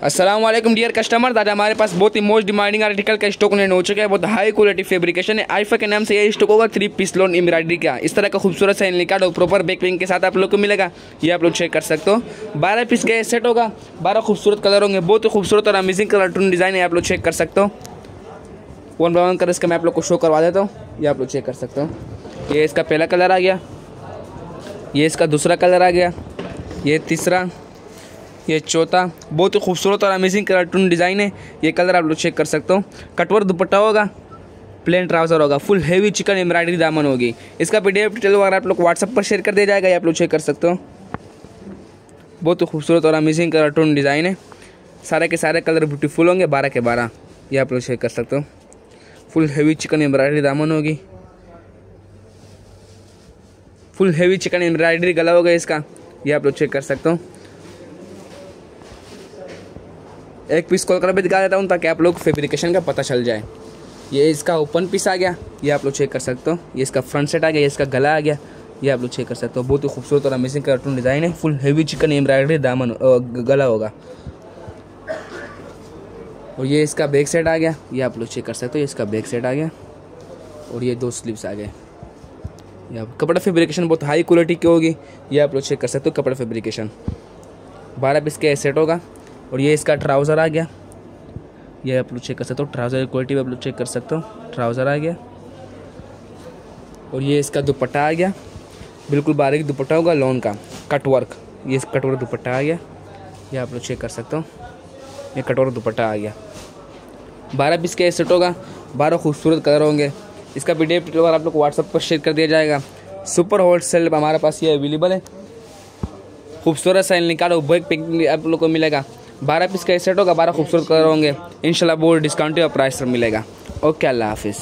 अस्सलाम वालेकुम dear customer. आज हमारे पास बहुत ही मोस्ट डिमांडिंग आर्टिकल का स्टॉक हो चुका है। बहुत हाई क्वालिटी फैब्रिकेशन है। आईफा के नाम से ये स्टॉक होगा 3 पीस लोन एम्ब्रॉयडरी का। इस तरह का खूबसूरत सा निकाल और प्रॉपर बैक पिंग के साथ आप लोग को मिलेगा। ये आप लोग चेक कर सकते हो। 12 पीस का सेट होगा। 12 खूबसूरत कलर होंगे। बहुत ही खूबसूरत और अमेजिंग कलर टून डिज़ाइन है। आप लोग चेक कर सकते हो। 1 बाय 1 कलर इसका मैं आप लोग को शो करवा देता हूँ। ये आप लोग चेक कर सकते हो। ये इसका पहला कलर आ गया, ये इसका दूसरा कलर आ गया, ये तीसरा, ये चौथा। बहुत ही खूबसूरत और अमेजिंग कलर टून डिज़ाइन है। ये कलर आप लोग चेक कर सकते हो। कटवर दुपट्टा होगा, प्लेन ट्राउज़र होगा, फुल हेवी चिकन एम्ब्रॉयडरी दामन होगी। इसका PDF डिटेल वगैरह आप लोग व्हाट्सएप पर शेयर कर दिया जाएगा। ये आप लोग चेक कर सकते हो। बहुत ही खूबसूरत और अमेजिंग कलर टून डिज़ाइन है। सारे के सारे कलर ब्यूटीफुल होंगे, 12 के 12। ये आप लोग चेक कर सकते हो। फुल हेवी चिकन एम्ब्रॉयडरी दामन होगी, फुल हेवी चिकन एम्ब्रॉयडरी गला होगा इसका। ये आप लोग चेक कर सकते हो। एक पीस खोल कर भी दिखा देता हूँ ताकि आप लोग फैब्रिकेशन का पता चल जाए। ये इसका ओपन पीस आ गया। ये आप लोग चेक कर सकते हो। ये इसका फ्रंट सेट आ गया, ये इसका गला आ गया। ये आप लोग चेक कर सकते हो। बहुत ही खूबसूरत और अमेजिंग कार्टून डिज़ाइन है। फुल हेवी चिकन एम्ब्रॉयडरी दामन गला होगा। और ये इसका बैक सेट आ गया। ये आप लोग चेक कर सकते हो। ये इसका बैक सेट आ गया और ये 2 स्लीव्स आ गए। ये कपड़ा फैब्रिकेशन बहुत हाई क्वालिटी की होगी। ये आप लोग चेक कर सकते हो। कपड़ा फैब्रिकेशन 12 पीस का सेट होगा। और ये इसका ट्राउज़र आ गया। ये आप लोग चेक कर सकते हो। ट्राउज़र की क्वालिटी आप लोग चेक कर सकते हो। ट्राउज़र आ गया और ये इसका दुपट्टा आ गया। बिल्कुल बारीक दुपट्टा होगा लॉन का, कट वर्क। ये कटवर्क दुपट्टा आ गया। ये आप लोग चेक कर सकते हो। ये कटवर्क दुपट्टा आ गया। 12 पीस का सेट होगा। 12 खूबसूरत कलर होंगे। इसका PDF डिटेल आप लोग को व्हाट्सएप पर शेयर कर दिया जाएगा। सुपर होलसेल हमारे पास ये अवेलेबल है। खूबसूरत सा निकालो बैक पिक आप लोग को मिलेगा। 12 पीस का सेट होगा। 12 खूबसूरत कलर होंगे। इंशाल्लाह बहुत डिस्काउंट और प्राइस पर मिलेगा। ओके, अल्लाह हाफिज़।